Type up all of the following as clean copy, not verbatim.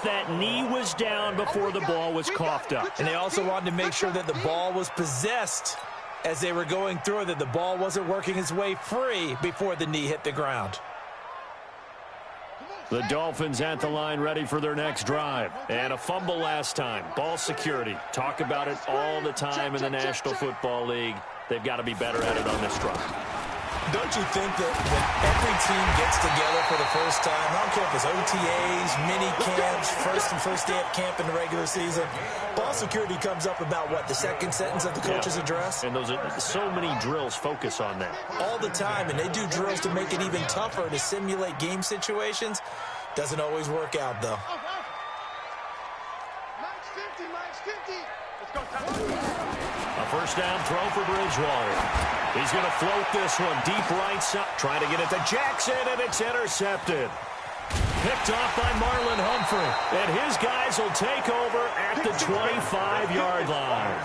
That knee was down before the ball was coughed up. And they also wanted to make sure that the ball was possessed as they were going through, that the ball wasn't working its way free before the knee hit the ground. The Dolphins at the line ready for their next drive. And a fumble last time. Ball security. Talk about it all the time in the National Football League. They've got to be better at it on this drive. Don't you think that when every team gets together for the first time, I don't care if it's OTAs, mini camps, first day of camp in the regular season, ball security comes up about, what, the second sentence of the coach's address? And those are so many drills focus on that. All the time, and they do drills to make it even tougher to simulate game situations. Doesn't always work out, though. A first down throw for Bridgewater. He's going to float this one deep right side. Trying to get it to Jackson, and it's intercepted. Picked off by Marlon Humphrey. And his guys will take over at the 25-yard line.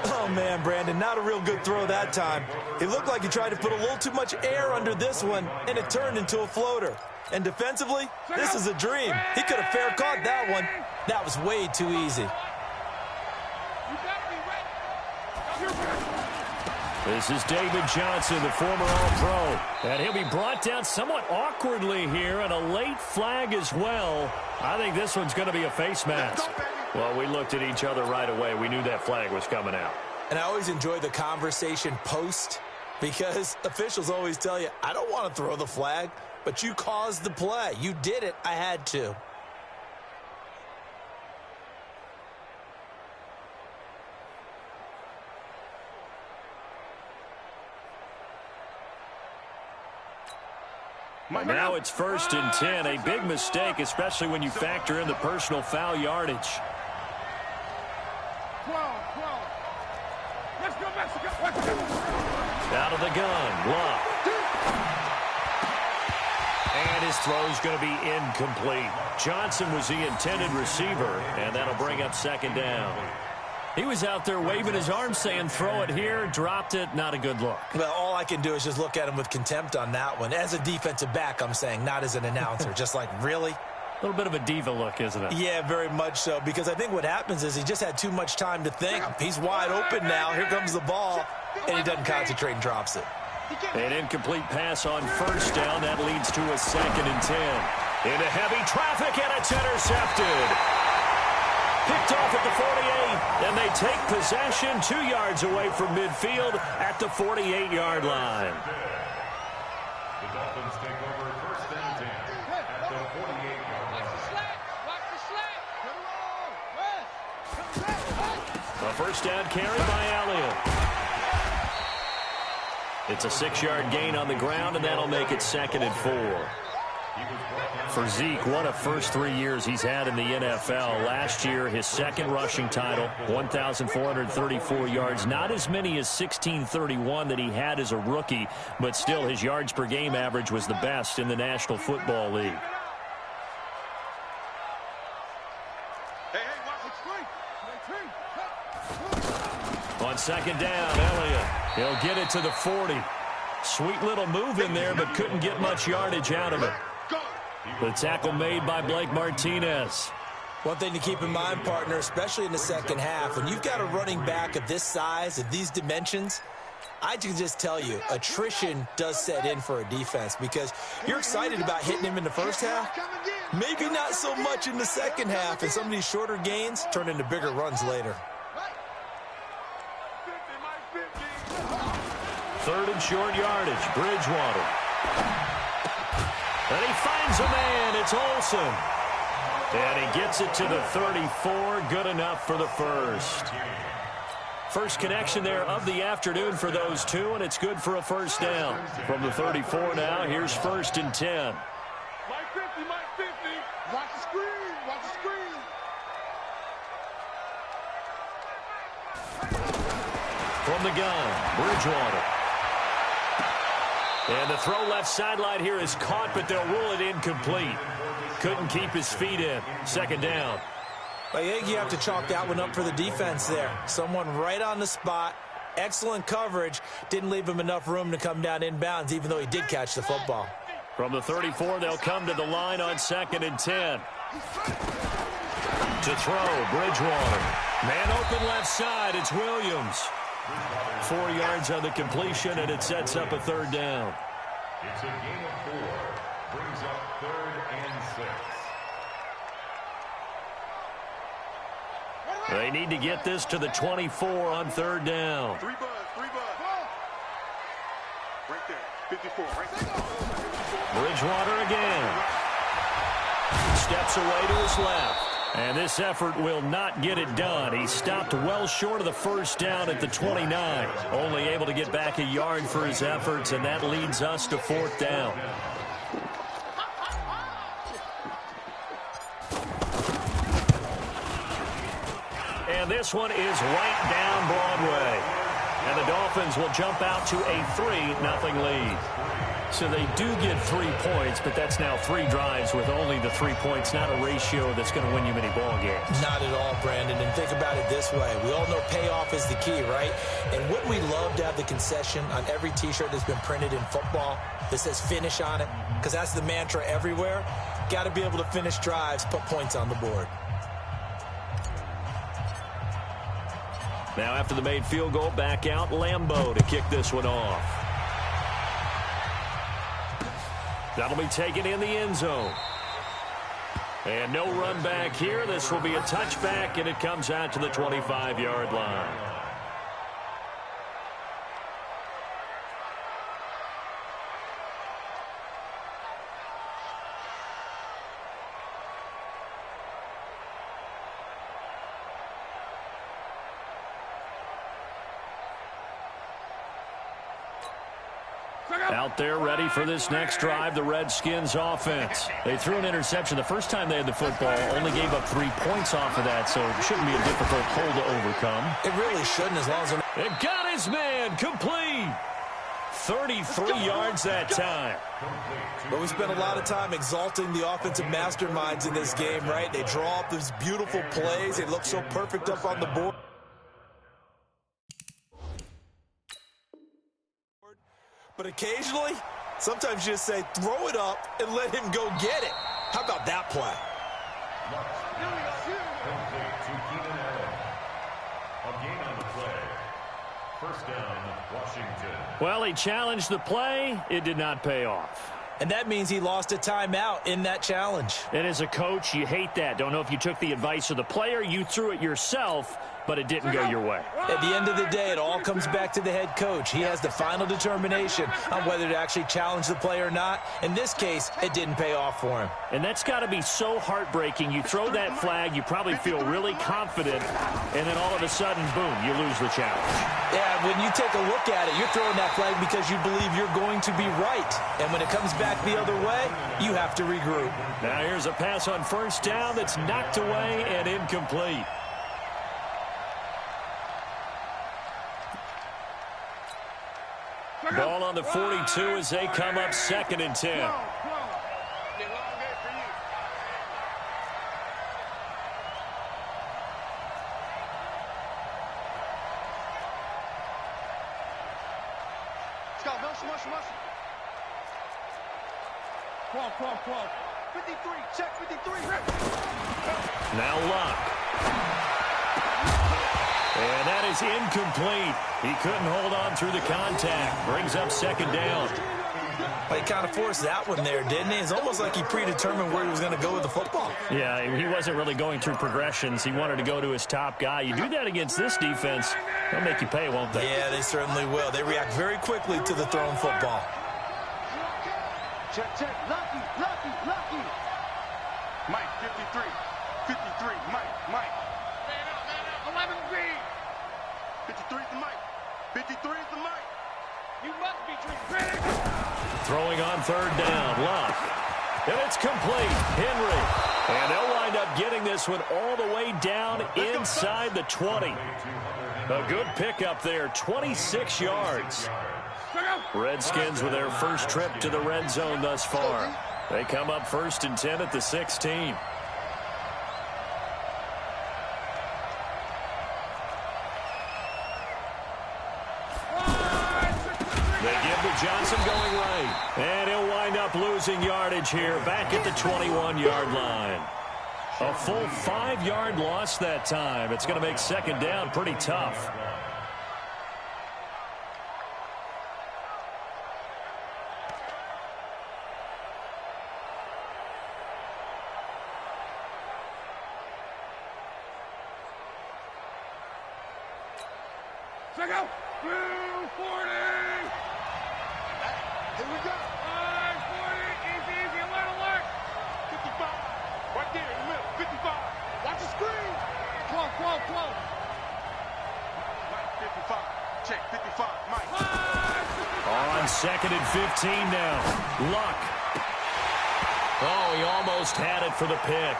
Oh, man, Brandon, not a real good throw that time. It looked like he tried to put a little too much air under this one, and it turned into a floater. And defensively, this is a dream. He could have fair caught that one. That was way too easy. This is David Johnson, the former All-Pro. And he'll be brought down somewhat awkwardly here, and a late flag as well. I think this one's going to be a face mask. Well, we looked at each other right away. We knew that flag was coming out. And I always enjoy the conversation post, because officials always tell you, I don't want to throw the flag, but you caused the play. You did it. I had to. Now it's 1st and 10. A big mistake, especially when you factor in the personal foul yardage. 12. Let's go, Mexico. Out of the gun. Love. And his throw's going to be incomplete. Johnson was the intended receiver, and that'll bring up 2nd down. He was out there waving his arms saying, throw it here, dropped it, not a good look. Well, all I can do is just look at him with contempt on that one. As a defensive back, I'm saying, not as an announcer. Just like, really? A little bit of a diva look, isn't it? Yeah, very much so, because I think what happens is he just had too much time to think. He's wide open now. Here comes the ball, and he doesn't concentrate and drops it. An incomplete pass on 1st down. That leads to a 2nd and 10. Into heavy traffic, and it's intercepted. Picked off at the 48, and they take possession 2 yards away from midfield at the 48-yard line. The Dolphins take over 1st and 10 at the 48-yard line. A first down carry by Elliott. It's a 6-yard gain on the ground, and that'll make it 2nd and 4. For Zeke, what a first 3 years he's had in the NFL. Last year, his 2nd rushing title, 1,434 yards. Not as many as 1,631 that he had as a rookie, but still his yards per game average was the best in the National Football League. On 2nd down, Elliott. He'll get it to the 40. Sweet little move in there, but couldn't get much yardage out of it. The tackle made by Blake Martinez. One thing to keep in mind, partner, especially in the second half, when you've got a running back of this size, of these dimensions, I can just tell you, attrition does set in for a defense because you're excited about hitting him in the first half. Maybe not so much in the second half, and some of these shorter gains turn into bigger runs later. 3rd and short yardage, Bridgewater. And he finds a man. It's Olsen. And he gets it to the 34. Good enough for the first. First connection there of the afternoon for those two, and it's good for a first down. From the 34 now, here's 1st and 10. Mike 50. Watch the screen. From the gun, Bridgewater. And the throw left sideline here is caught, but they'll rule it incomplete. Couldn't keep his feet in. 2nd down. I think you have to chalk that one up for the defense there. Someone right on the spot. Excellent coverage. Didn't leave him enough room to come down inbounds, even though he did catch the football. From the 34, they'll come to the line on 2nd and 10. To throw, Bridgewater. Man open left side, it's Williams. 4 yards on the completion, and it sets up a third down. It's a gain of 4. Brings up 3rd and 6. They need to get this to the 24 on third down. 3 buzz. Right there, 54, right there. Bridgewater again. Steps away to his left. And this effort will not get it done. He stopped well short of the first down at the 29. Only able to get back a yard for his efforts, and that leads us to 4th down. And this one is right down Broadway. And the Dolphins will jump out to a 3-0 lead. So they do get 3 points, but that's now 3 drives with only the 3 points, not a ratio that's going to win you many ball games. Not at all, Brandon. And think about it this way. We all know payoff is the key, right? And wouldn't we love to have the concession on every T-shirt that's been printed in football that says finish on it? Because that's the mantra everywhere. Got to be able to finish drives, put points on the board. Now after the made field goal, back out Lambeau to kick this one off. That'll be taken in the end zone. And no run back here. This will be a touchback, and it comes out to the 25-yard line. Out there ready for this next drive, the Redskins offense. They threw an interception the first time they had the football, only gave up 3 points off of that, so it shouldn't be a difficult hole to overcome. It really shouldn't, as long as they're... It got his man complete. 33 yards that time. But we spent a lot of time exalting the offensive masterminds in this game, right? They draw up these beautiful plays. They look so perfect up on the board. But occasionally, sometimes you just say, throw it up and let him go get it. How about that play? Complete to Keenan Allen. A gain on the play. First down, Washington. Well, he challenged the play. It did not pay off. And that means he lost a timeout in that challenge. And as a coach, you hate that. Don't know if you took the advice of the player, you threw it yourself, but it didn't go your way. At the end of the day, it all comes back to the head coach. He has the final determination on whether to actually challenge the play or not. In this case, it didn't pay off for him. And that's got to be so heartbreaking. You throw that flag, you probably feel really confident, and then all of a sudden, boom, you lose the challenge. Yeah, when you take a look at it, you're throwing that flag because you believe you're going to be right. And when it comes back the other way, you have to regroup. Now here's a pass on first down that's knocked away and incomplete. Ball on the 42 as they come up 2nd and 10. Come on. 53, check 53. Now Luck. And that is incomplete. He couldn't hold on through the contact. Brings up 2nd down. Well, he kind of forced that one there, didn't he? It's almost like he predetermined where he was going to go with the football. Yeah, he wasn't really going through progressions. He wanted to go to his top guy. You do that against this defense, they'll make you pay, won't they? Yeah, they certainly will. They react very quickly to the thrown football. Check. Lucky. Mike, 53. Mike. Man up. 11 green. 53 is the Mike. 53 is the Mike. You must be dreaming. Throwing on 3rd down, Luck. And it's complete. Henry. And they'll wind up getting this one all the way down inside the 20. A good pickup there, 26 yards. Redskins with their first trip to the red zone thus far. They come up 1st and 10 at the 16. They give to Johnson going right. And he'll wind up losing yardage here back at the 21-yard line. A full 5-yard loss that time. It's going to make second down pretty tough. Check out. 40. Here we go. 40. Easy. Alert. 55. Right there in the middle. 55. Watch the screen. Close. Mike, 55. Check, 55. Mike. On second and 15 now. Luck. Oh, he almost had it for the pick.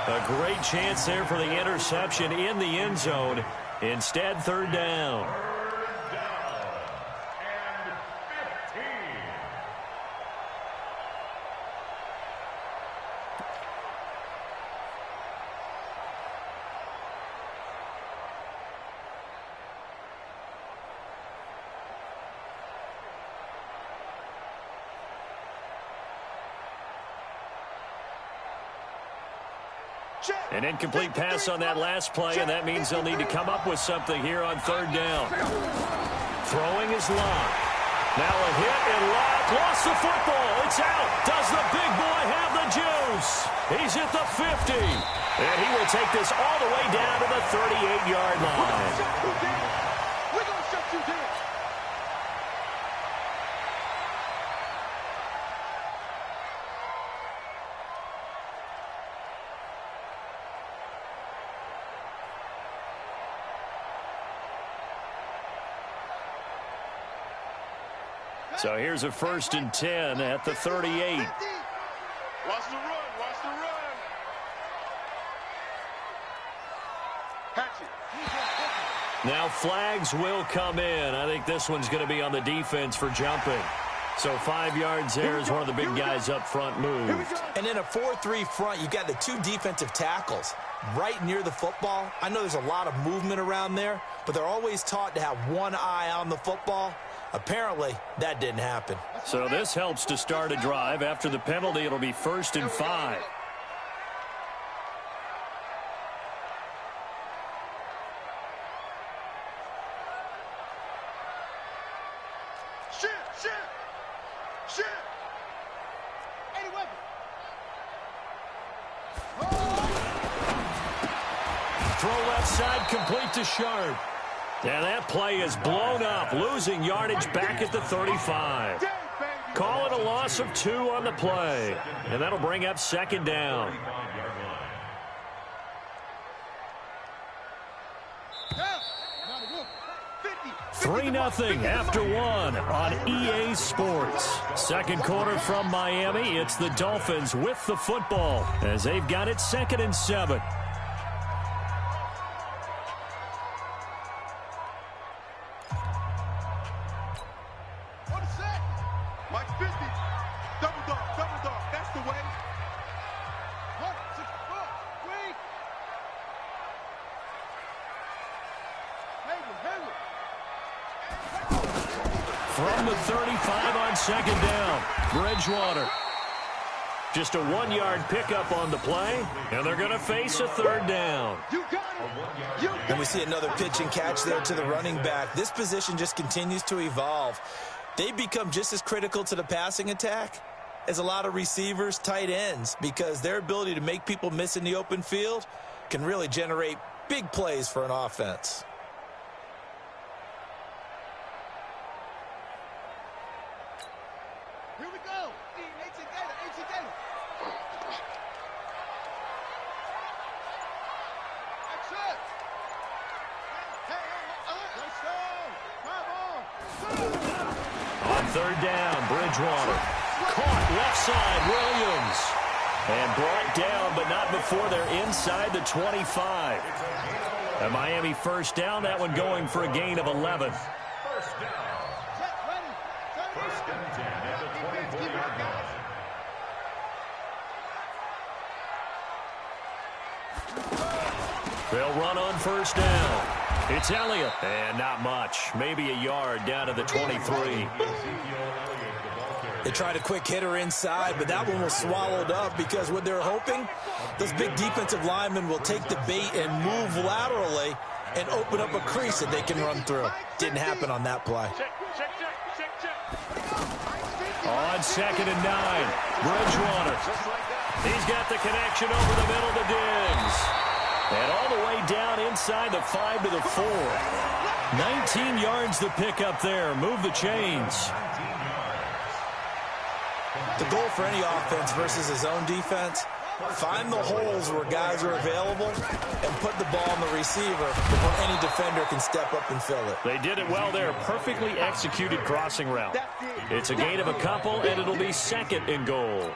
A great chance there for the interception in the end zone. Instead, third down. An incomplete pass on that last play, and that means they'll need to come up with something here on third down. Throwing is Locke. Now a hit, and Locke lost the football. It's out. Does the big boy have the juice? He's at the 50. And he will take this all the way down to the 38-yard line. We're going to shut you down. So here's a 1st and 10 at the 38. Watch the run. Hatchet. Now flags will come in. I think this one's going to be on the defense for jumping. So 5 yards there as one of the big guys up front moved. And in a 4-3 front, you got the 2 defensive tackles right near the football. I know there's a lot of movement around there, but they're always taught to have one eye on the football. Apparently, that didn't happen. So this helps to start a drive. After the penalty, it'll be 1st and 5. Shit. Any weapon. Throw left side, complete to Sharp. And that play is blown up, losing yardage back at the 35. Call it a loss of 2 on the play. And that'll bring up second down. 3-0 after 1 on EA Sports. Second quarter from Miami. It's the Dolphins with the football as they've got it 2nd and 7. From the 35 on second down, Bridgewater. Just a 1-yard pickup on the play, and they're going to face a third down. And we see another pitch and catch there to the running back. This position just continues to evolve. They become just as critical to the passing attack as a lot of receivers, tight ends, because their ability to make people miss in the open field can really generate big plays for an offense. Here we go. On third down, Bridgewater. Caught left side, Williams. And brought down, but not before they're inside the 25. A Miami first down, that one going for a gain of 11. First down. First and 10 at the 24-yard line. They'll run on first down. It's Elliott. And not much. Maybe a yard down to the 23. Ezekiel Elliott, the ball carrier. They tried a quick hitter inside, but that one was swallowed up because what they're hoping, those big defensive linemen will take the bait and move laterally and open up a crease that they can run through. Didn't happen on that play. On 2nd and 9, Bridgewater. He's got the connection over the middle to Diggs. And all the way down inside the 5 to the 4. 19 yards to pick up there. Move the chains. The goal for any offense versus his own defense, find the holes where guys are available and put the ball on the receiver before any defender can step up and fill it. They did it well there. Perfectly executed crossing route. It's a gain of a couple, and it'll be 2nd and goal.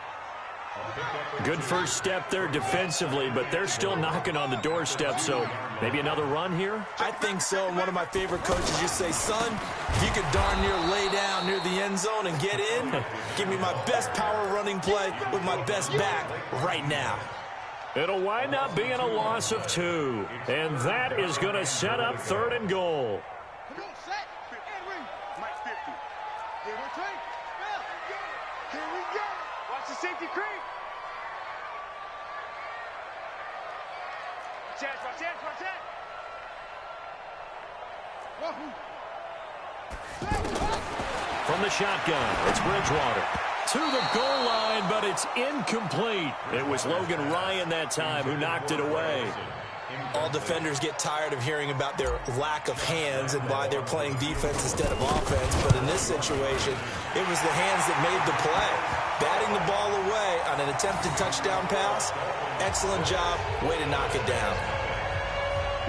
Good first step there defensively, but they're still knocking on the doorstep, so maybe another run here? I think so. And one of my favorite coaches just say, son, if you could darn near lay down near the end zone and get in, give me my best power running play with my best back right now. It'll wind up being a loss of 2, and that is going to set up 3rd and goal. Come on, set, and ring. Mike 50. Here we go. Here we go. Watch the safety creep. Watch that. From the shotgun, it's Bridgewater. To the goal line, but it's incomplete. It was Logan Ryan that time who knocked it away. All defenders get tired of hearing about their lack of hands and why they're playing defense instead of offense. But in this situation, it was the hands that made the play. Batting the ball away on an attempted touchdown pass. Excellent job. Way to knock it down.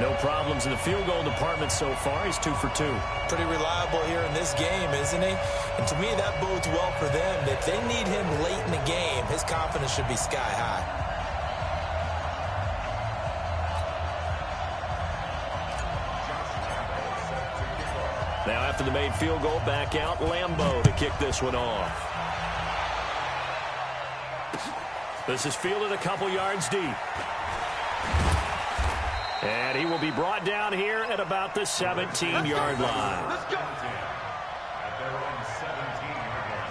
No problems in the field goal department so far. He's 2 for 2. Pretty reliable here in this game, isn't he? And to me, that bodes well for them. If they need him late in the game, his confidence should be sky high. Now after the made field goal, back out Lambeau to kick this one off. This is fielded a couple yards deep. And he will be brought down here at about the 17-yard line. Let's go. At their own 17-yard line.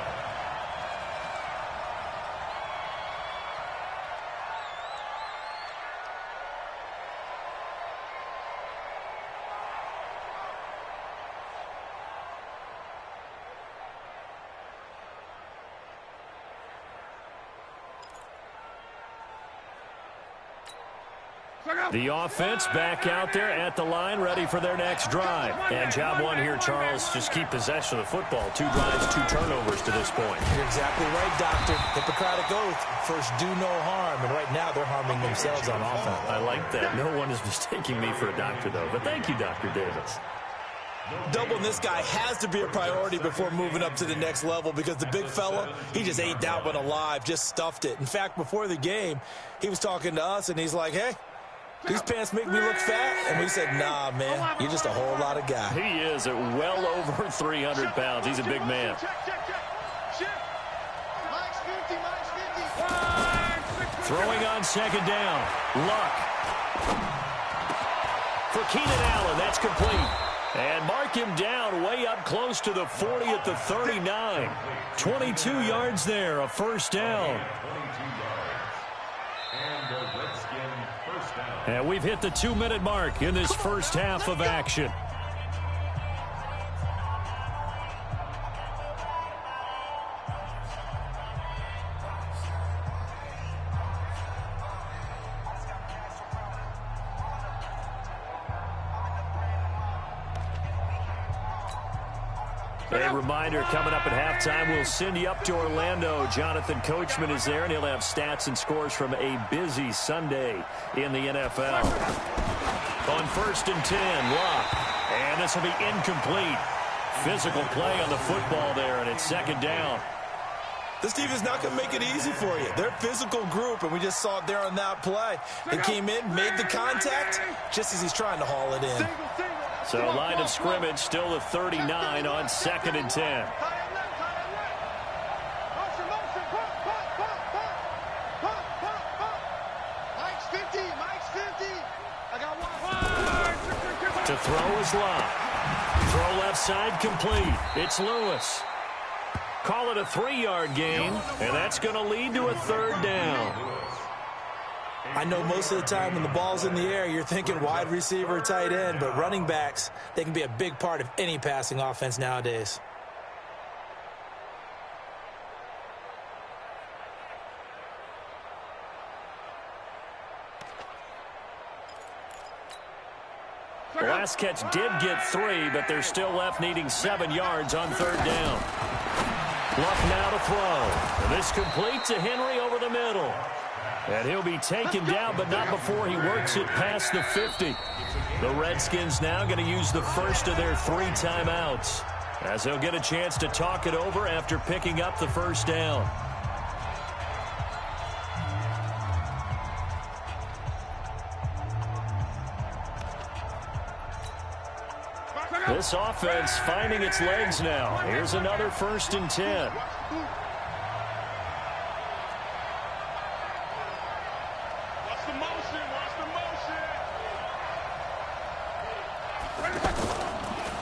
The offense back out there at the line, ready for their next drive. And job one here, Charles, just keep possession of the football. 2 drives, 2 turnovers to this point. You're exactly right, Doctor. Hippocratic oath, first do no harm. And right now they're harming themselves on offense. I like that. No one is mistaking me for a doctor, though. But thank you, Dr. Davis. Doubling this guy has to be a priority before moving up to the next level because the big fella, he just ate that one alive, just stuffed it. In fact, before the game, he was talking to us, and he's like, hey, these pants make me look fat. And we said, nah, man, you're just a whole lot of guy. He is at well over 300 pounds. He's a big man. Throwing on 2nd down. Luck. For Keenan Allen, that's complete. And mark him down way up close to the 40 at the 39. 22 yards there, a first down. And we've hit the 2-minute mark in this first half of action. A reminder, coming up at halftime, we'll send you up to Orlando. Jonathan Coachman is there, and he'll have stats and scores from a busy Sunday in the NFL. On 1st and 10, Luck. And this will be incomplete. Physical play on the football there, and it's 2nd down. This team is not going to make it easy for you. They're a physical group, and we just saw it there on that play. They came in, made the contact, just as he's trying to haul it in. So line of scrimmage still the 39 on 2nd and 10. To throw is Locke. Throw left side complete. It's Lewis. Call it a 3-yard gain, and that's going to lead to a 3rd down. I know most of the time when the ball's in the air, you're thinking wide receiver, tight end, but running backs, they can be a big part of any passing offense nowadays. The last catch did get 3, but they're still left needing 7 yards on 3rd down. Luck now to throw. And this complete to Henry over the middle. And he'll be taken down, but not before he works it past the 50. The Redskins now going to use the first of their 3 timeouts, as they'll get a chance to talk it over after picking up the 1st down. This offense finding its legs now. Here's another 1st and 10. Watch the motion. Watch the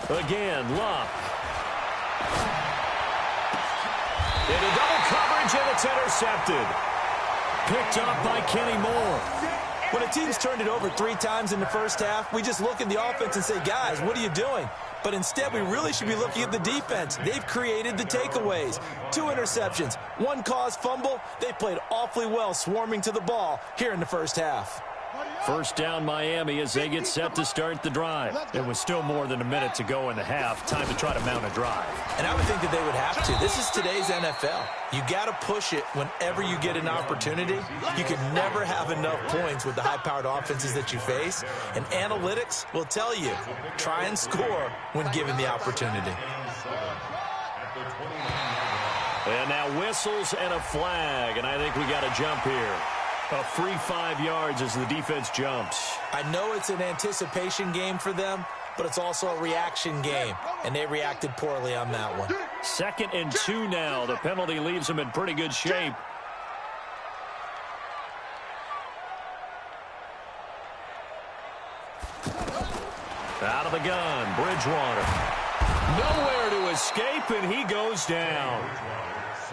motion. Again, Luck. Into double coverage, and it's intercepted. Picked up by Kenny Moore. When a team's turned it over 3 times in the first half, we just look at the offense and say, guys, what are you doing? But instead, we really should be looking at the defense. They've created the takeaways. 2 interceptions, 1 caused fumble. They played awfully well swarming to the ball here in the first half. 1st down Miami as they get set to start the drive. There was still more than a minute to go in the half. Time to try to mount a drive. And I would think that they would have to. This is today's NFL. You got to push it whenever you get an opportunity. You can never have enough points with the high-powered offenses that you face. And analytics will tell you, try and score when given the opportunity. And now whistles and a flag. And I think we got a jump here. A free 5 yards as the defense jumps. I know it's an anticipation game for them, but it's also a reaction game, and they reacted poorly on that one. 2nd and 2 now. The penalty leaves them in pretty good shape. Out of the gun, Bridgewater. Nowhere to escape, and he goes down.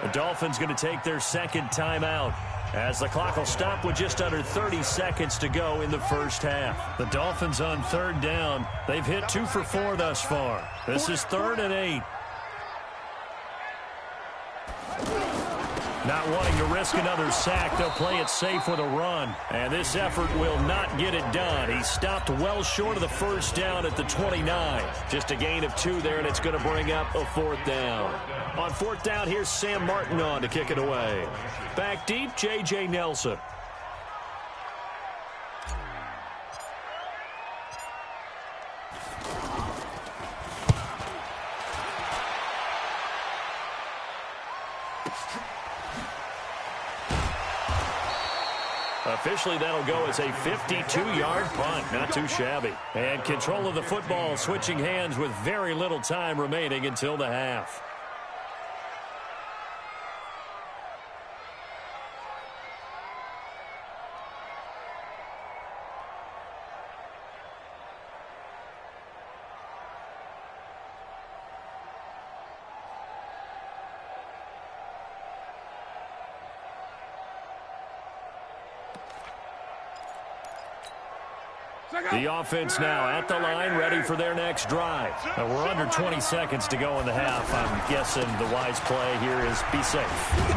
The Dolphins going to take their 2nd timeout, as the clock will stop with just under 30 seconds to go in the first half. The Dolphins on 3rd down. They've hit 2 for 4 thus far. This is 3rd and 8. Not wanting to risk another sack, they'll play it safe with a run. And this effort will not get it done. He stopped well short of the 1st down at the 29. Just a gain of 2 there, and it's going to bring up a 4th down. On 4th down, here's Sam Martin on to kick it away. Back deep, J.J. Nelson. Officially, that'll go as a 52-yard punt. Not too shabby. And control of the football switching hands with very little time remaining until the half. The offense now at the line, ready for their next drive. We're under 20 seconds to go in the half. I'm guessing the wise play here is be safe.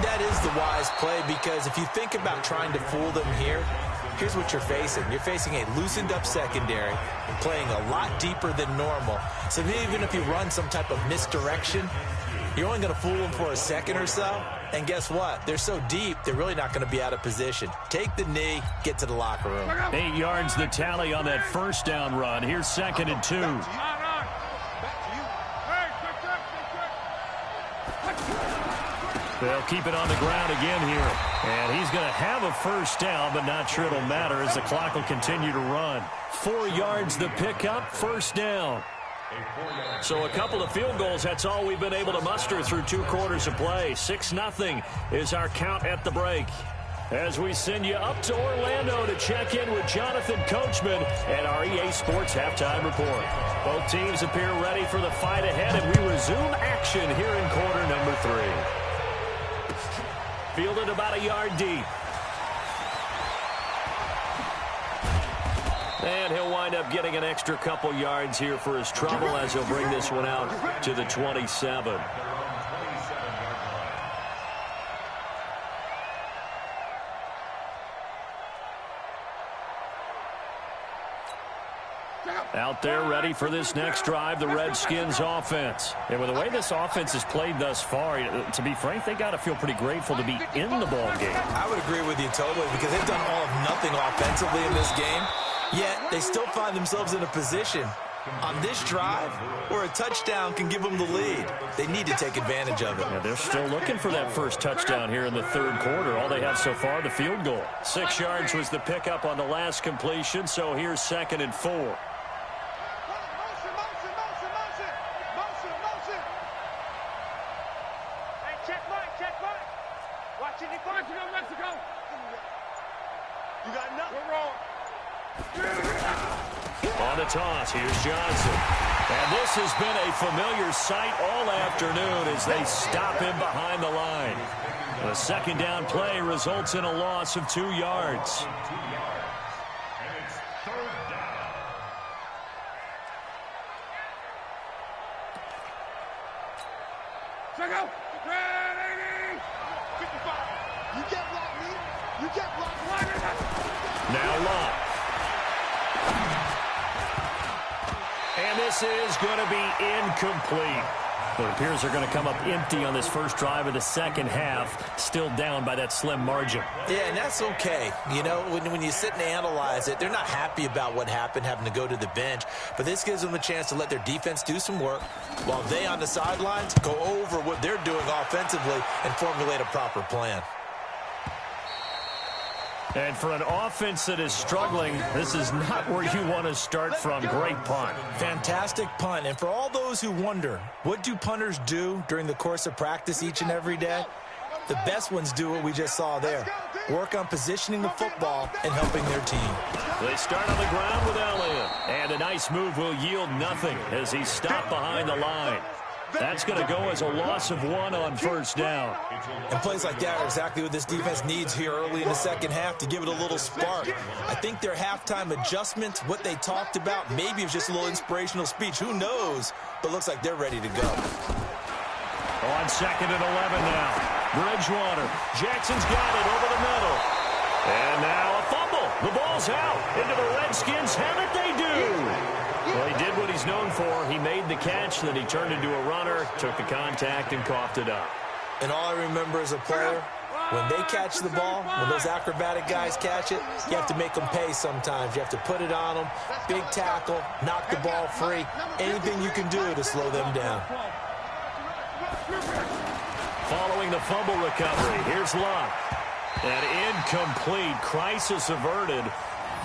That is the wise play, because if you think about trying to fool them here, here's what you're facing. You're facing a loosened up secondary, playing a lot deeper than normal. So even if you run some type of misdirection, you're only going to fool them for a second or so. And guess what? They're so deep, they're really not going to be out of position. Take the knee, get to the locker room. 8 yards the tally on that 1st down run. Here's 2nd and 2. They'll keep it on the ground again here. And he's going to have a 1st down, but not sure it'll matter as the clock will continue to run. 4 yards the pickup, 1st down. So a couple of field goals, that's all we've been able to muster through 2 quarters of play. 6-0 is our count at the break. As we send you up to Orlando to check in with Jonathan Coachman and our EA Sports Halftime Report. Both teams appear ready for the fight ahead, and we resume action here in quarter number 3. Fielded about a yard deep. And he'll wind up getting an extra couple yards here for his trouble as he'll bring this one out to the 27. Out there ready for this next drive, the Redskins offense. And with the way this offense has played thus far, to be frank, they got to feel pretty grateful to be in the ball game. I would agree with you totally, because they've done all of nothing offensively in this game, yet they still find themselves in a position on this drive where a touchdown can give them the lead. They need to take advantage of it. Yeah, they're still looking for that first touchdown here in the third quarter. All they have so far, the field goal. 6 yards was the pickup on the last completion, so here's 2nd and 4. On the toss, here's Johnson. And this has been a familiar sight all afternoon as they stop him behind the line. The second down play results in a loss of 2 yards. And it's 3rd down. Check out. 55. You get blocked, Lee. You get blocked. Now Locke. And this is going to be incomplete. It appears they're going to come up empty on this first drive of the second half, still down by that slim margin. Yeah, and that's okay. You know, when you sit and analyze it, they're not happy about what happened, having to go to the bench. But this gives them a chance to let their defense do some work while they on the sidelines go over what they're doing offensively and formulate a proper plan. And for an offense that is struggling, this is not where you want to start from. Great punt. Fantastic punt. And for all those who wonder, what do punters do during the course of practice each and every day? The best ones do what we just saw there. Work on positioning the football and helping their team. They start on the ground with Elliott. And a nice move will yield nothing as he's stopped behind the line. That's going to go as a loss of 1 on first down. And plays like that are exactly what this defense needs here early in the second half to give it a little spark. I think their halftime adjustment, what they talked about, maybe it was just a little inspirational speech. Who knows? But looks like they're ready to go. On 2nd and 11 now. Bridgewater. Jackson's got it over the middle. And now a fumble. The ball's out. Into the Redskins. Have it they do. Well, he did what he's known for. He made the catch, then he turned into a runner, took the contact, and coughed it up. And all I remember as a player, when they catch the ball, when those acrobatic guys catch it, you have to make them pay sometimes. You have to put it on them, big tackle, knock the ball free, anything you can do to slow them down. Following the fumble recovery, here's Locke. An incomplete, crisis averted,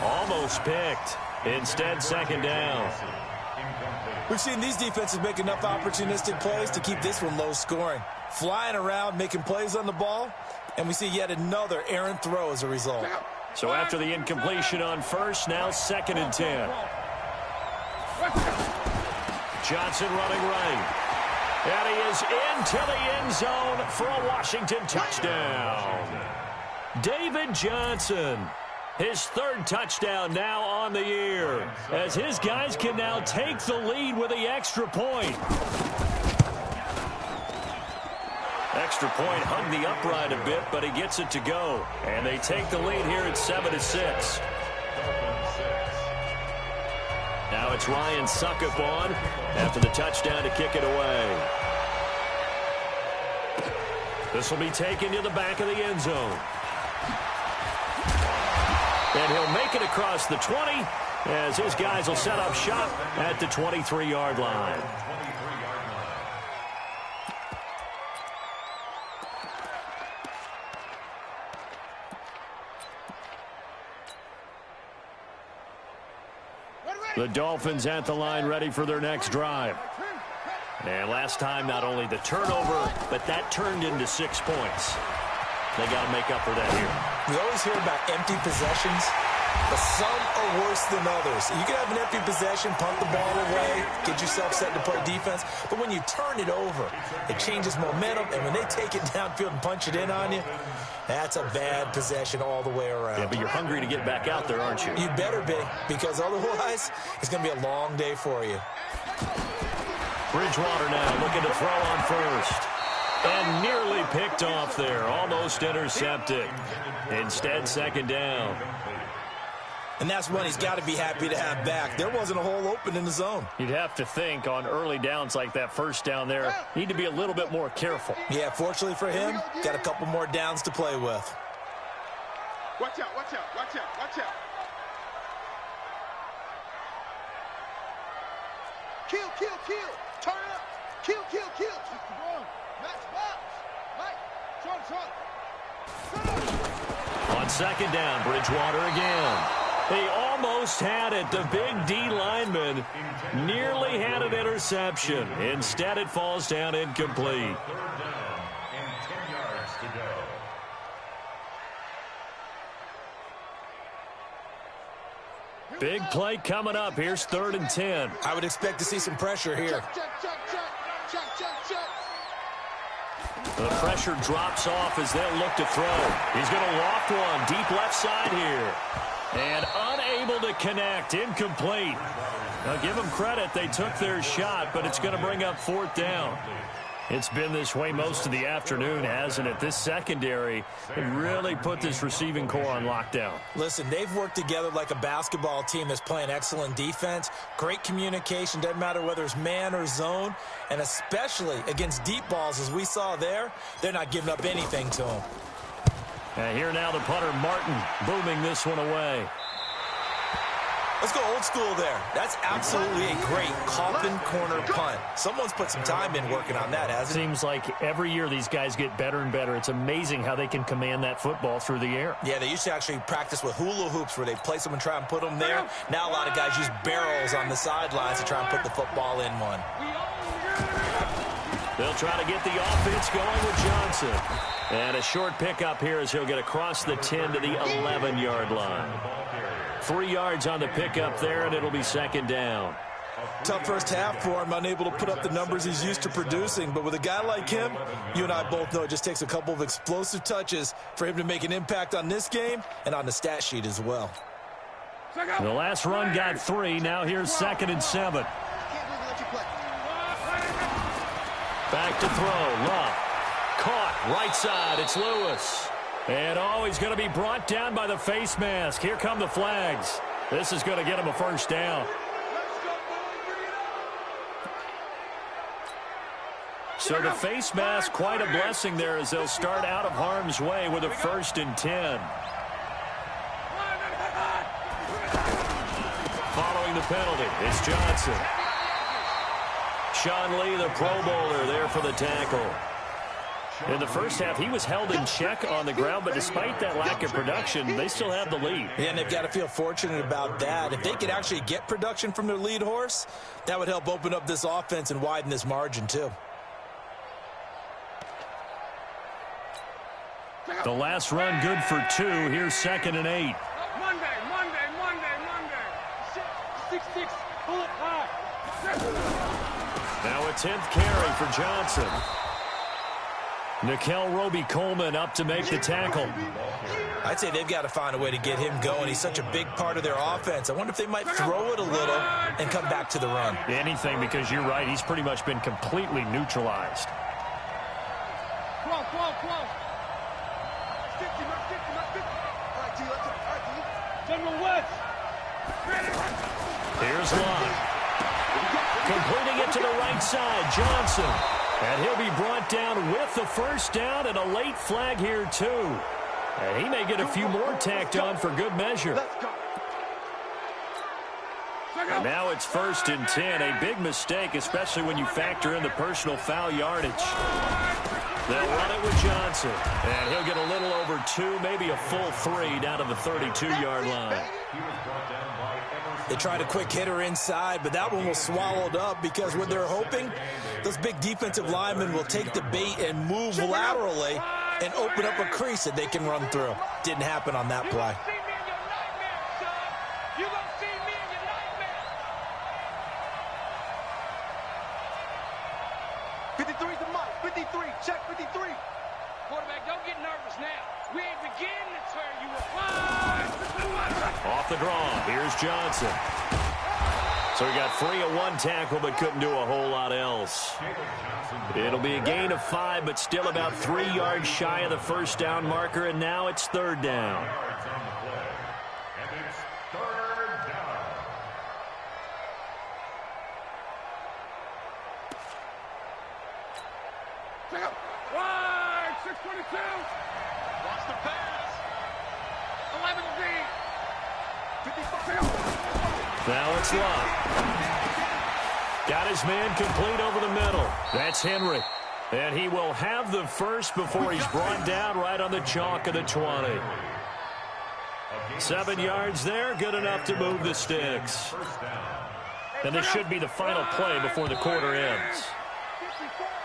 almost picked. Instead, 2nd down. We've seen these defenses make enough opportunistic plays to keep this one low scoring. Flying around, making plays on the ball, and we see yet another errant throw as a result. So after the incompletion on first, now 2nd and 10. Johnson running right. And he is into the end zone for a Washington touchdown. David Johnson. His 3rd touchdown now on the year, as his guys can now take the lead with the extra point. Extra point hugged the upright a bit, but he gets it to go. And they take the lead here at 7-6. Now it's Ryan Suckup on after the touchdown to kick it away. This will be taken to the back of the end zone. And he'll make it across the 20 as his guys will set up shop at the 23-yard line. The Dolphins at the line ready for their next drive. And last time, not only the turnover, but that turned into 6 points. They got to make up for that here. We always hear about empty possessions, but some are worse than others. You can have an empty possession, punt the ball away, get yourself set to play defense, but when you turn it over, it changes momentum, and when they take it downfield and punch it in on you, that's a bad possession all the way around. Yeah, but you're hungry to get back out there, aren't you? You better be, because otherwise, it's going to be a long day for you. Bridgewater now looking to throw on first. And nearly picked off there. Almost intercepted. Instead, second down. And that's one he's got to be happy to have back. There wasn't a hole open in the zone. You'd have to think on early downs like that first down there, need to be a little bit more careful. Yeah, fortunately for him, got a couple more downs to play with. Watch out, watch out, watch out, watch out. Kill, kill, kill. Turn it up. Kill, kill, kill. On second down, Bridgewater again. They almost had it. The big D lineman nearly had an interception. Instead, it falls down incomplete. Third down and 10 yards to go. Big play coming up. Here's 3rd and 10. I would expect to see some pressure here. The pressure drops off as they'll look to throw. He's going to loft one deep left side here. And unable to connect. Incomplete. Now give them credit. They took their shot, but it's going to bring up 4th down. It's been this way most of the afternoon, hasn't it? This secondary really put this receiving core on lockdown. Listen, they've worked together like a basketball team that's playing excellent defense. Great communication, doesn't matter whether it's man or zone. And especially against deep balls, as we saw there, they're not giving up anything to them. And here now the punter, Martin, booming this one away. Let's go old school there. That's absolutely a great coffin corner punt. Someone's put some time in working on that, hasn't it? Seems like every year these guys get better and better. It's amazing how they can command that football through the air. Yeah, they used to actually practice with hula hoops where they place them and try and put them there. Now a lot of guys use barrels on the sidelines to try and put the football in one. They'll try to get the offense going with Johnson. And a short pickup here as he'll get across the 10 to the 11-yard line. 3 yards on the pickup there, and it'll be second down. Tough first half for him, unable to put up the numbers he's used to producing. But with a guy like him, you and I both know it just takes a couple of explosive touches for him to make an impact on this game and on the stat sheet as well. The last run got 3. Now here's 2nd and 7. Back to throw. Love. Caught. Right side. It's Lewis. And he's going to be brought down by the face mask. Here come the flags. This is going to get him a first down. So the face mask, quite a blessing there as they'll start out of harm's way with a 1st and 10. Following the penalty, it's Johnson. Sean Lee, the Pro Bowler, there for the tackle. In the first half, he was held in check on the ground, but despite that lack of production, they still have the lead. Yeah, and they've got to feel fortunate about that. If they could actually get production from their lead horse, that would help open up this offense and widen this margin, too. The last run good for 2. Here's 2nd and 8. Monday. 6-6. Pull it high. Now a 10th carry for Johnson. Nickel Roby-Coleman up to make the tackle. I'd say they've got to find a way to get him going. He's such a big part of their offense. I wonder if they might throw it a little and come back to the run. Anything, because you're right. He's pretty much been completely neutralized. Close. 50. All right, D, let's go. All right, D. General West. Here's Love. Completing it to the right side, Johnson. And he'll be brought down with the first down and a late flag here, too. And he may get a few more tacked on for good measure. And now it's 1st and 10. A big mistake, especially when you factor in the personal foul yardage. They'll run it with Johnson. And he'll get a little over 2, maybe a full 3 down to the 32-yard line. They tried a quick hitter inside, but that one was swallowed up because what they're hoping, those big defensive linemen will take the bait and move laterally and open up a crease that they can run through. Didn't happen on that play. You're going to see me in your nightmare. 53's the mic. 53. Check 53. Quarterback, don't get nervous now. We ain't beginning to tear you apart. Off the draw. Here's Johnson. So he got free of one tackle but couldn't do a whole lot else. It'll be a gain of 5, but still about 3 yards shy of the first down marker, and now it's third down. Wide, 622. Watch the pass. 11 deep. 55. Now it's Love. Got his man complete over the middle. That's Henry. And he will have the first before he's brought down right on the chalk of the 20. 7 yards there, good enough to move the sticks. And this should be the final play before the quarter ends.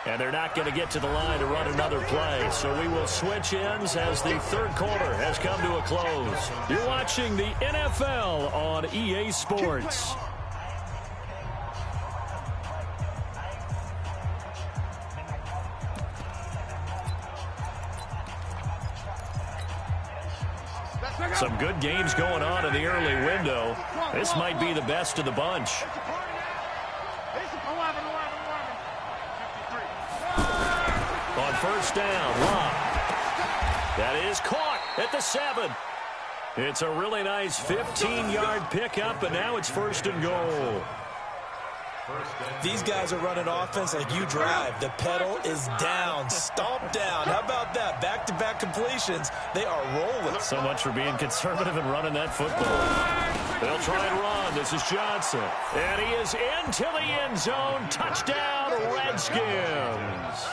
And they're not going to get to the line to run another play. So we will switch ends as the third quarter has come to a close. You're watching the NFL on EA Sports. Some good games going on in the early window. This might be the best of the bunch. On first down, Love. That is caught at the 7. It's a really nice 15-yard pickup, and now it's first and goal. These guys are running offense like you drive. The pedal is down, stomp down. How about that? Back-to-back completions. They are rolling. So much for being conservative and running that football. They'll try and run. This is Johnson. And he is into the end zone. Touchdown, Redskins.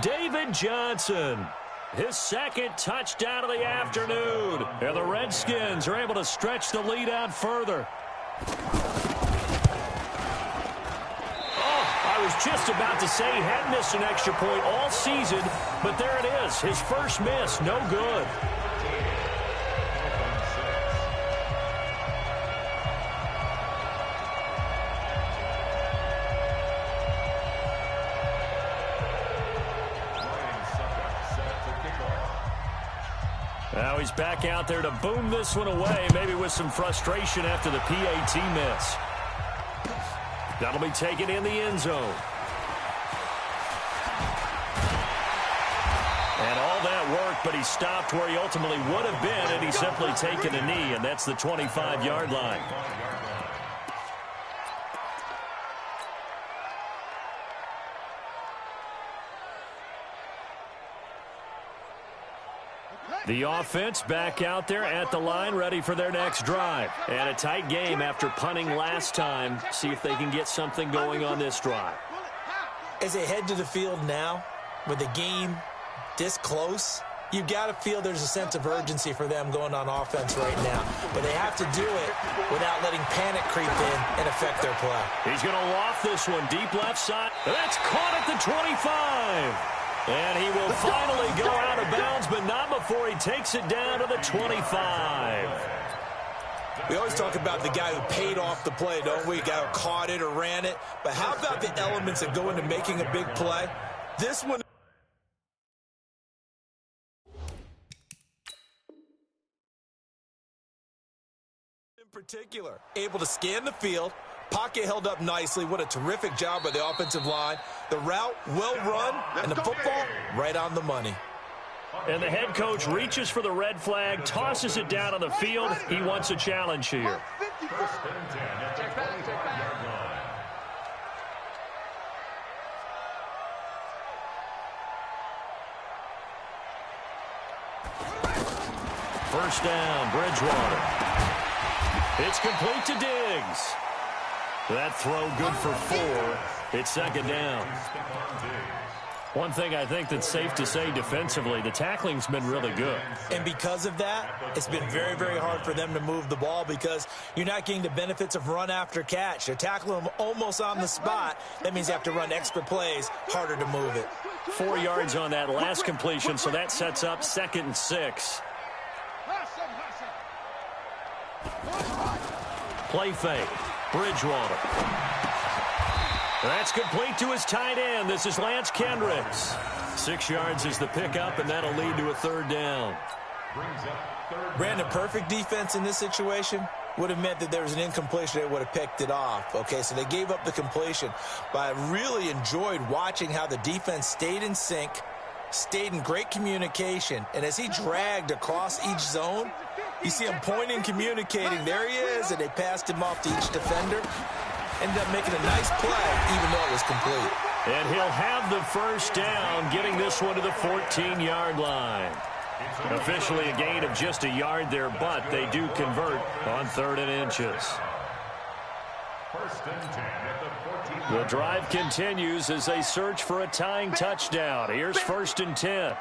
David Johnson, his second touchdown of the afternoon. And the Redskins are able to stretch the lead out further. I was just about to say he hadn't missed an extra point all season, but there it is. His first miss, no good. Now he's back out there to boom this one away, maybe with some frustration after the PAT miss. That'll be taken in the end zone. And all that worked, but he stopped where he ultimately would have been, and he's simply taken a knee, and that's the 25-yard line. The offense back out there at the line, ready for their next drive. And a tight game after punting last time. See if they can get something going on this drive. As they head to the field now, with the game this close, you've got to feel there's a sense of urgency for them going on offense right now. But they have to do it without letting panic creep in and affect their play. He's going to loft this one deep left side. That's caught at the 25. And he will finally go out of bounds, but not before he takes it down to the 25. We always talk about the guy who paid off the play, don't we? The guy who caught it or ran it. But how about the elements that go into making a big play? This one in particular, able to scan the field. Pocket held up nicely. What a terrific job by the offensive line. The route well run, and the football right on the money. And the head coach reaches for the red flag, tosses it down on the field. He wants a challenge here. First and 10 at the 25-yard line. First down, Bridgewater. It's complete to Diggs. That throw good for 4. It's second down. One thing I think that's safe to say defensively, the tackling's been really good. And because of that, it's been very, very hard for them to move the ball because you're not getting the benefits of run after catch. You're tackling them almost on the spot. That means you have to run extra plays, harder to move it. 4 yards on that last completion, so that sets up 2nd and 6. Play fake. Bridgewater. That's complete to his tight end. This is Lance Kendricks. 6 yards is the pickup, and that'll lead to a 3rd down. Brandon, perfect defense in this situation would have meant that there was an incompletion. They would have picked it off. Okay, so they gave up the completion. But I really enjoyed watching how the defense stayed in sync, stayed in great communication, and as he dragged across each zone, you see him pointing, communicating. There he is, and they passed him off to each defender. Ended up making a nice play, even though it was complete. And he'll have the 1st down, getting this one to the 14-yard line. Officially a gain of just a yard there, but they do convert on 3rd and inches. The drive continues as they search for a tying touchdown. Here's 1st and 10.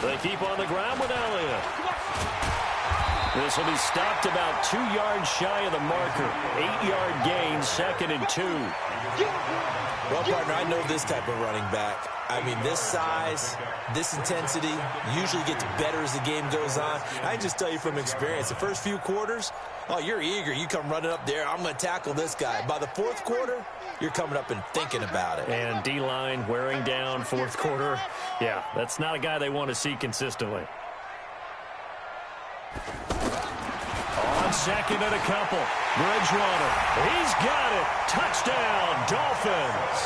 They keep on the ground with Elliott. This will be stopped about 2 yards shy of the marker. 8-yard gain, 2nd and 2. Well, partner, I know this type of running back. I mean, this size, this intensity usually gets better as the game goes on. I just tell you from experience, the first few quarters, oh, you're eager. You come running up there, I'm going to tackle this guy. By the 4th quarter, you're coming up and thinking about it. And D-line wearing down 4th quarter. Yeah, that's not a guy they want to see consistently. On 2nd and a couple. Bridgewater. He's got it. Touchdown, Dolphins.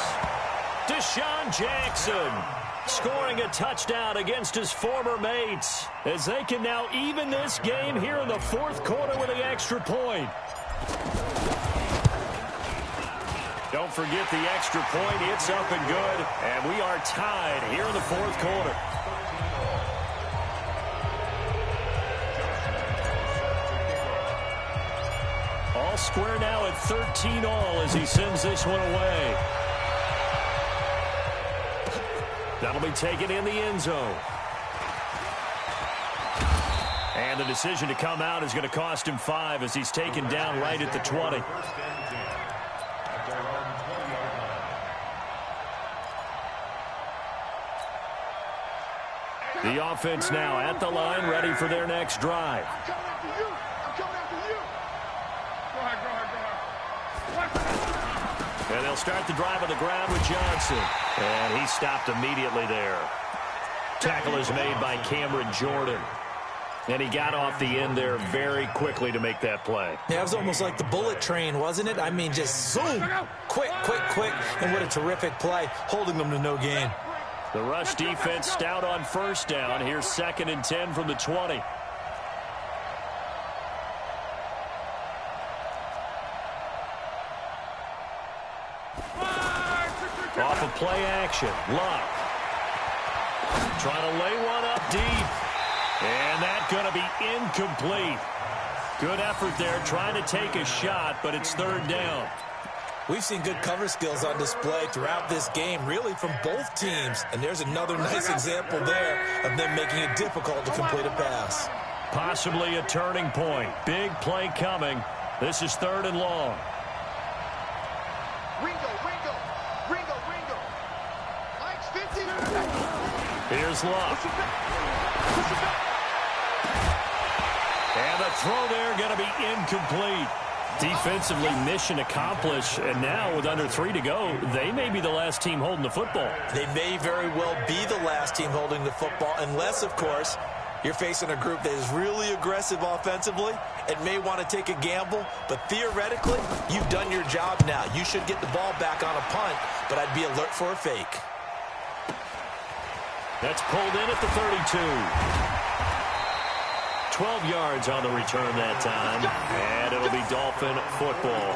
Deshaun Jackson scoring a touchdown against his former mates as they can now even this game here in the 4th quarter with the extra point. Don't forget the extra point. It's up and good. And we are tied here in the 4th quarter. All square now at 13 all as he sends this one away. That'll be taken in the end zone. And the decision to come out is going to cost him 5 as he's taken down right at the 20. The offense now at the line, ready for their next drive. And they'll start the drive on the ground with Johnson. And he stopped immediately there. Tackle is made by Cameron Jordan. And he got off the end there very quickly to make that play. Yeah, it was almost like the bullet train, wasn't it? I mean, just zoom. Quick, quick, quick. And what a terrific play, holding them to no gain. The rush defense stout on 1st down. Here's 2nd and 10 from the 20. Off of play action. Luck. Trying to lay one up deep. And that's going to be incomplete. Good effort there trying to take a shot, but it's 3rd down. We've seen good cover skills on display throughout this game, really from both teams. And there's another nice example there of them making it difficult to complete a pass. Possibly a turning point. Big play coming. This is 3rd and long. Here's Luck. And the throw there going to be incomplete. Defensively, mission accomplished. And now with under 3 to go, they may be the last team holding the football. They may very well be the last team holding the football, unless, of course, you're facing a group that is really aggressive offensively and may want to take a gamble. But theoretically, you've done your job now. You should get the ball back on a punt, but I'd be alert for a fake. That's pulled in at the 32. 12 yards on the return that time, and it'll be Dolphin football.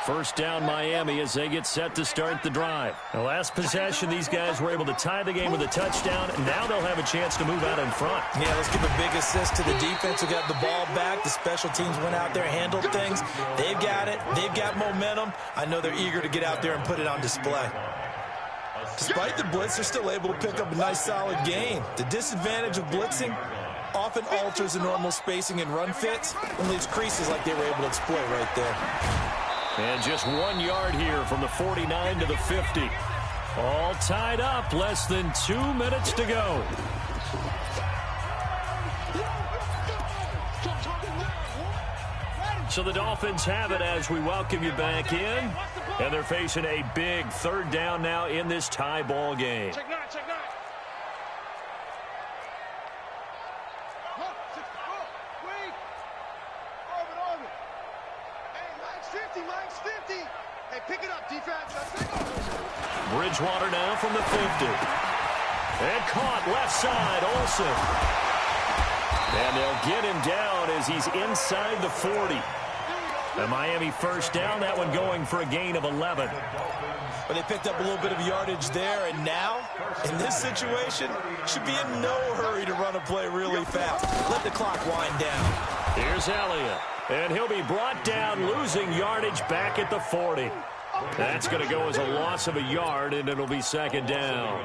First down Miami as they get set to start the drive. The last possession, these guys were able to tie the game with a touchdown, and now they'll have a chance to move out in front. Yeah, let's give a big assist to the defense who got the ball back. The special teams went out there, handled things. They've got it. They've got momentum. I know they're eager to get out there and put it on display. Despite the blitz, they're still able to pick up a nice, solid gain. The disadvantage of blitzing often alters the normal spacing and run fits and leaves creases like they were able to exploit right there. And just 1 yard here from the 49 to the 50. All tied up, less than 2 minutes to go. So the Dolphins have it as we welcome you back in. And they're facing a big third down now in this tie ball game. Check nine, check nine. Wait. Orbit. Hey, Mike's 50. Hey, pick it up, defense. Bridgewater now from the 50. And caught left side, Olsen. And they'll get him down as he's inside the 40. The Miami first down, that one going for a gain of 11. But they picked up a little bit of yardage there, and now, in this situation, should be in no hurry to run a play really fast. Let the clock wind down. Here's Elliott, and he'll be brought down, losing yardage back at the 40. That's going to go as a loss of a yard, and it'll be second down.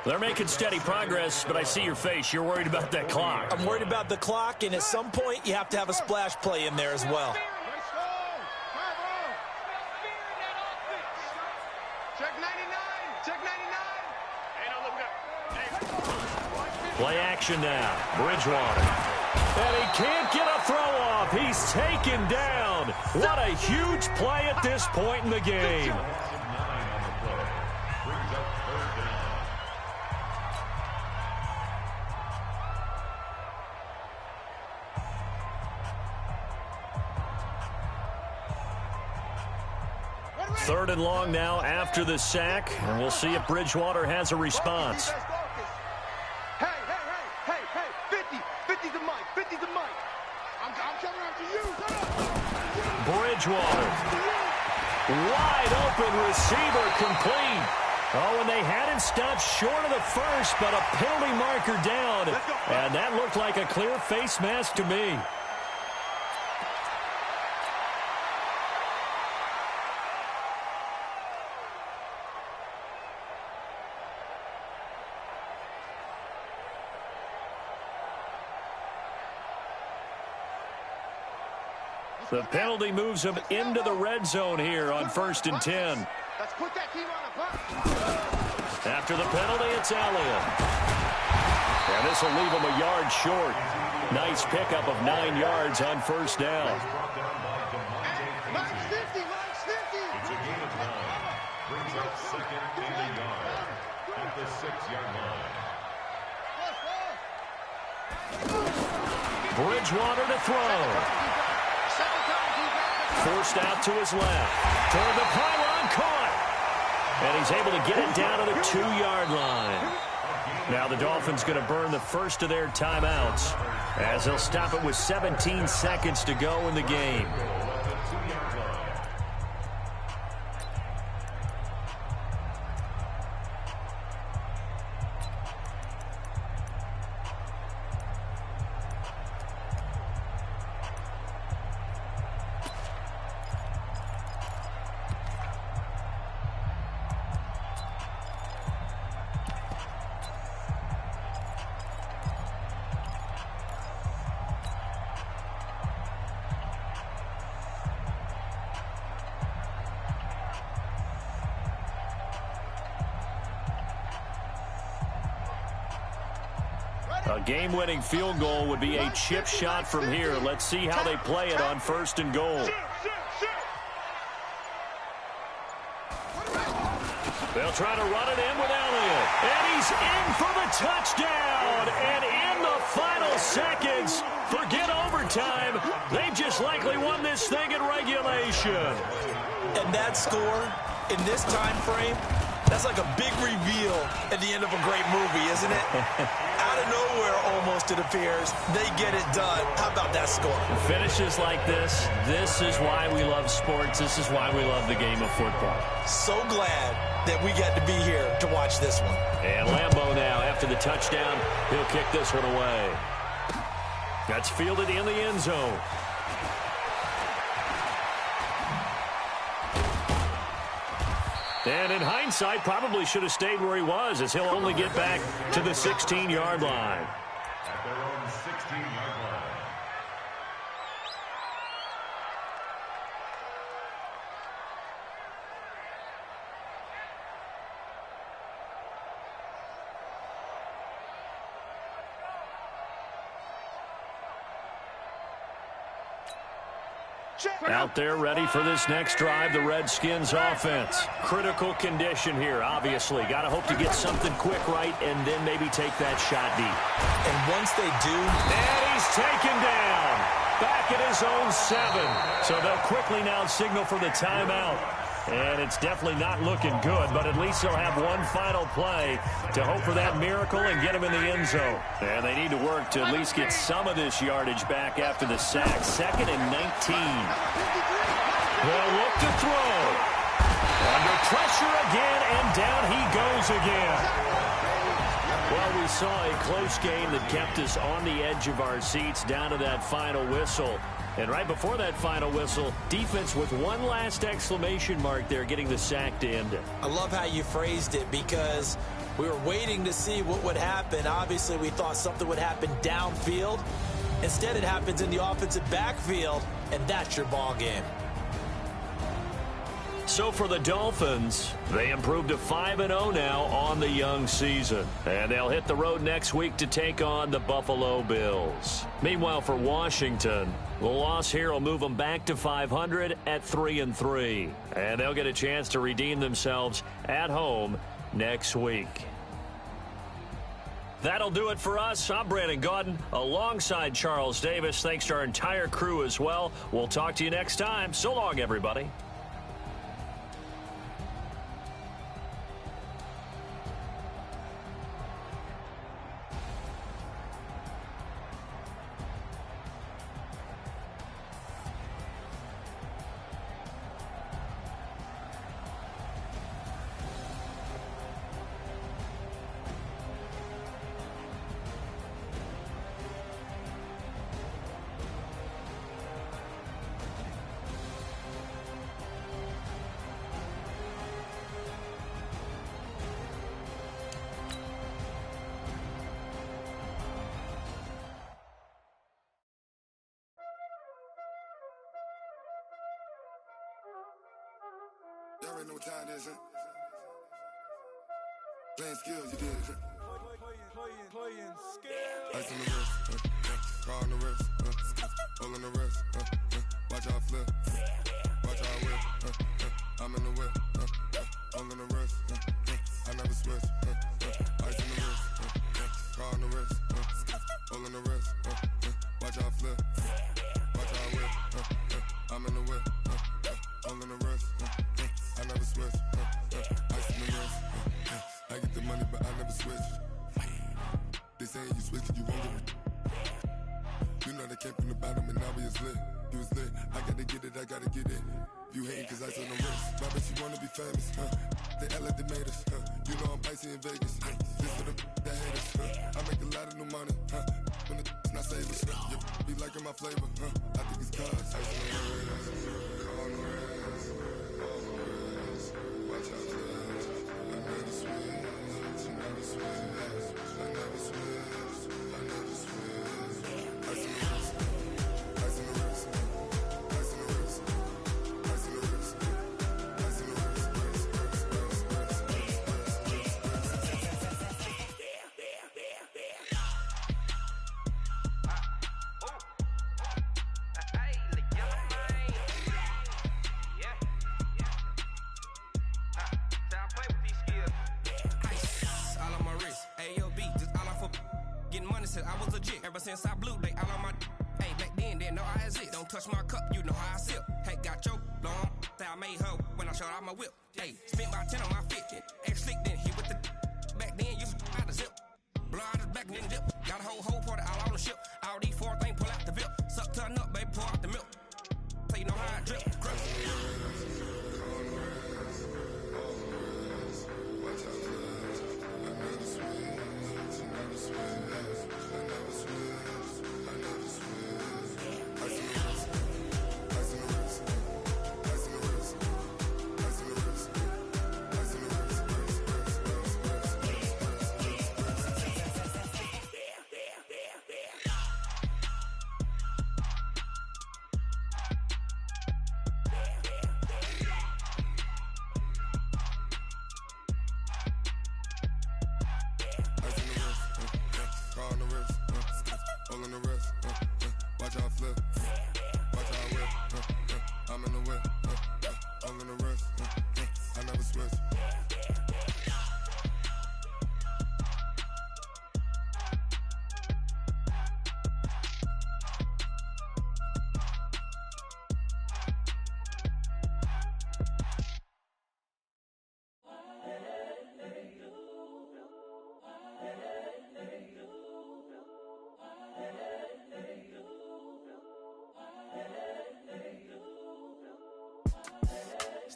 They're making steady progress, but I see your face. You're worried about that clock. I'm worried about the clock, and at some point, you have to have a splash play in there as well. Check 99. Check 99. Hey, no, look up. Play action now. Bridgewater. And he can't get a throw off. He's taken down. What a huge play at this point in the game. Third and long now after the sack, and we'll see if Bridgewater has a response. Hey, 50's the mic, 50's the mic. I'm coming after you. Bridgewater. Wide open receiver complete. Oh, and they had him stopped short of the first, but a penalty marker down. And that looked like a clear face mask to me. The penalty moves him into the red zone here on 1st and 10. Let's put that team on a buck. After the penalty, it's Elliott. And this will leave him a yard short. Nice pickup of 9 yards on first down. Mike's 50. It's a gain of 9. Brings up second and a yard at the 6-yard line. Bridgewater to throw. Forced out to his left. Toward the pylon, caught. And he's able to get it down to the 2-yard line. Now the Dolphins going to burn the first of their timeouts as they'll stop it with 17 seconds to go in the game. A game-winning field goal would be a chip shot from here. Let's see how they play it on 1st and goal. They'll try to run it in with Elliott. And he's in for the touchdown. And in the final seconds, forget overtime. They've just likely won this thing in regulation. And that score, in this time frame, That's like a big reveal at the end of a great movie, isn't it? Out of nowhere, almost, it appears, they get it done. How about that score? Finishes like this is why we love sports. This is why we love the game of football. So glad that we got to be here to watch this one. And Lambeau now, after the touchdown, he'll kick this one away. That's fielded in the end zone. And in hindsight, probably should have stayed where he was, as he'll only get back to the 16-yard line. At their own 16-yard line. Out there ready for this next drive, the Redskins offense. Critical condition here, obviously. Got to hope to get something quick right and then maybe take that shot deep. And once they do... And he's taken down. Back at his own 7. So they'll quickly now signal for the timeout. And it's definitely not looking good, but at least they'll have one final play to hope for that miracle and get him in the end zone. And they need to work to at least get some of this yardage back after the sack. 2nd and 19. They'll look to throw. Under pressure again, and down he goes again. Well, we saw a close game that kept us on the edge of our seats down to that final whistle. And right before that final whistle, defense with one last exclamation mark there, getting the sack to end it. I love how you phrased it, because we were waiting to see what would happen. Obviously, we thought something would happen downfield. Instead, it happens in the offensive backfield, and that's your ball game. So for the Dolphins, they improved to 5-0 now on the young season. And they'll hit the road next week to take on the Buffalo Bills. Meanwhile, for Washington, the loss here will move them back to 500 at 3-3. And they'll get a chance to redeem themselves at home next week. That'll do it for us. I'm Brandon Gaudin alongside Charles Davis. Thanks to our entire crew as well. We'll talk to you next time. So long, everybody. Y'all already know what time it is, huh? Playing skills, you did, huh? Playing skills. Ice on the wrist, car on the wrist, hole in the wrist, watch out flip, watch out whip, I'm in the whip, hole in the wrist, I never switch, ice on the wrist, car on the wrist, hole in the wrist, watch out flip, watch out whip, I'm in the whip, hole in the wrist, I never switch, ice on the wrist, I get the money but I never switch. They saying you switch it, you won't get it. You know they came from the bottom and now we is lit. You was lit, I gotta get it, I gotta get it. You hating cause I on the wrist. My bitch, you wanna be famous, They Ella they made us, You know I'm icy in Vegas, This for the that hate us, I make a lot of new money, When the not savers, You be liking my flavor, I think it's cause ice on the wrist, on the wrist, watch out for this. I never switch, I never switch. I never switch, I never switch. Ice in the wrist, ice in the wrist, ice in the wrist, ice in the wrist, ice in the wrist, I was legit. Ever since I blew, they all on my. Hey, back then, didn't know I exist. Don't touch my cup, you know how I sip. Hey, got your long. I made her when I showed out my whip. Hey, spent about 10 on my 50. X slick then hit with the back then used to out the zip. Blow out his back and then dip. Got a whole party all on the ship. All these four things pull out the VIP. Suck turn up, baby, pour out the milk. So you know how I drip.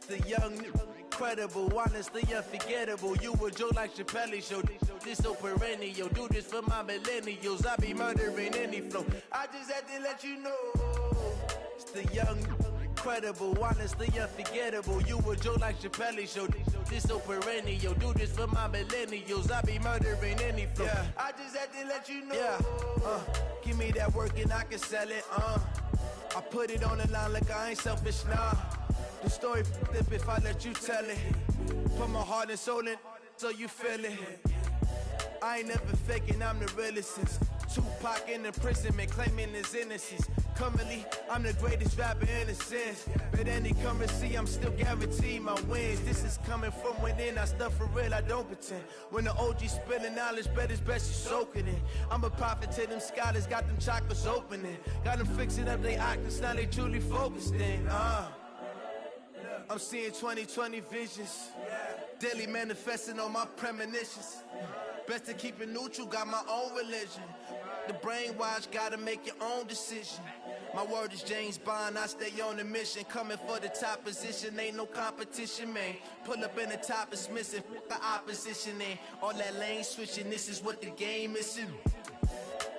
The young, incredible, honestly unforgettable. You a joke like Chappelle show. This so perennial. Do this for my millennials. I be murdering any flow. I just had to let you know. It's the young, incredible, honestly unforgettable. You a joke like Chappelle show. This so perennial. Do this for my millennials. I be murdering any flow. Yeah. I just had to let you know. Yeah. Give me that work and I can sell it. I put it on the line like I ain't selfish, nah. The story flip if I let you tell it. Put my heart and soul in so you feel it. I ain't never faking, I'm the realest since Tupac in imprisonment, claiming his innocence. Currently, I'm the greatest rapper in a sense. But any currency, I'm still guaranteed my wins. This is coming from within, I stuff for real, I don't pretend. When the OG spilling knowledge, bet it's best you soak it in. I'm a prophet to them scholars, got them chakras opening. Got them fixing up they octaves, now they truly focused in. I'm seeing 2020 visions, daily manifesting on my premonitions. Best to keep it neutral, got my own religion. The brainwash, gotta make your own decision. My word is James Bond, I stay on the mission. Coming for the top position, ain't no competition, man. Pull up in the top is missing, the opposition ain't. All that lane switching, this is what the game is.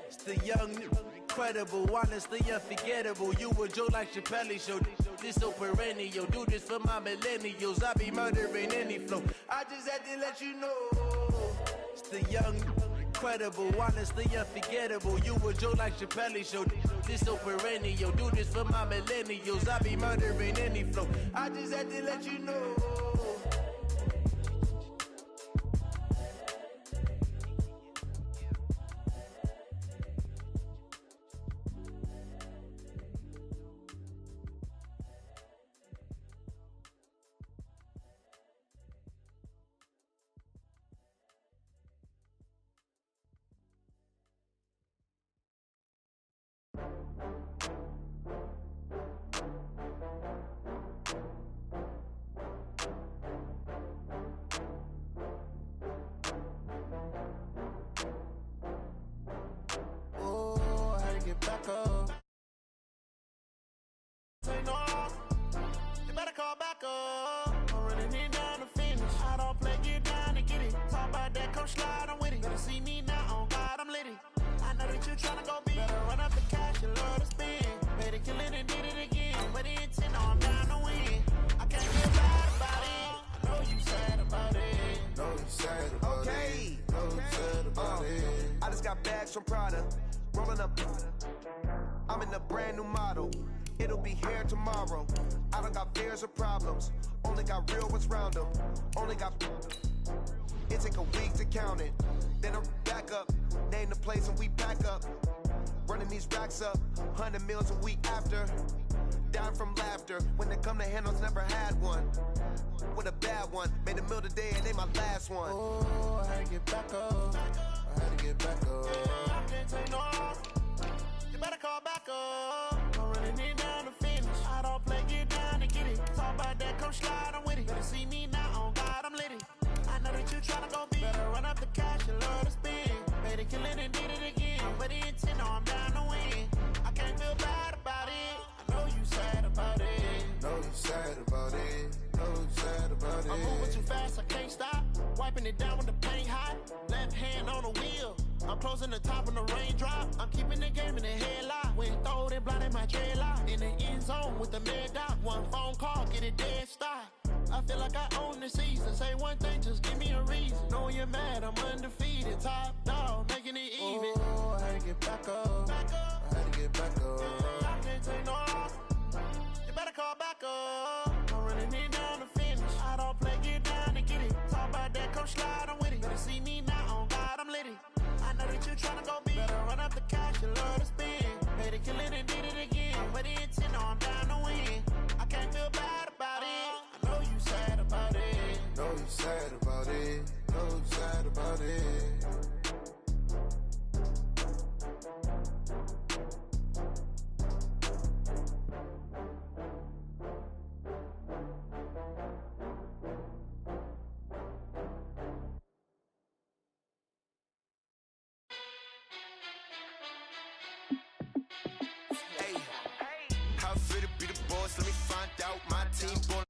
It's the young, incredible, honestly unforgettable. You a joke like Chappelle show. This so perennial. Do this for my millennials. I be murdering any flow. I just had to let you know. It's the young, incredible, honestly unforgettable. You a joke like Chappelle show. This so perennial. Do this for my millennials. I be murdering any flow. I just had to let you know. Back up. Say no, you better call back up. I'm running it down to finish. I don't play, get down to get it. Talk about that, come slide, I'm with it. Better see me now, on God, I'm lit it. I know that you tryna go big. Better run up the cash, you love to spend. Better kill it and did it again. But the intent, no, I'm down to win. I can't get bad about it. I know you sad about it. Know you sad about it. Know you sad about it. I just got bags from Prada. Rolling up, I'm in a brand new model. It'll be here tomorrow. I don't got fears or problems. Only got real ones round them. Only got. It take a week to count it. Then I'm back up. Name the place and we pack up. Running these racks up. 100 meals a week after. Down from laughter. When they come to handles, never had one. With a bad one. Made a meal today and they my last one. Oh, I had to get back up. I had to get back up. I can't take no off. You better call back up. I'm running it down to finish. I don't play, get down to get it. Talk about that, come slide, I'm with it. Better see me now. that you tryna go be. Better run up the cash and love to spend. Made it killing and did it again. But the intent, no, I'm down to win. I can't feel bad about it. I know you sad about it. Know you sad about it. Know you sad about it. I'm moving too fast, I can't stop. Wiping it down with the paint hot. Left hand on the wheel. I'm closing the top when the raindrop. I'm keeping the game in the headlock. When throwed and blinded my dreadlock. In the end zone with the mad dot. One phone call, get it dead stop. I feel like I own the season. Say one thing, just give me a reason. Knowing you're mad, I'm undefeated. Top dog, making it even. Oh, I had to get back up. I had to get back up. I can't take no loss. You better call back up. I'm running it down to finish. I don't play, get down to get it. Talk about that, come slide, I'm with it. Better see me now, on God, I'm litty. I know that you tryna go big. Better run up the cash, you love to spend. Made it kill it and did it again. But the intent, no, I'm down to win. I can't feel bad about it. I know you sad about it. Know you sad about it. Know you sad about it. How fit to be the boss? Let me find out. My team born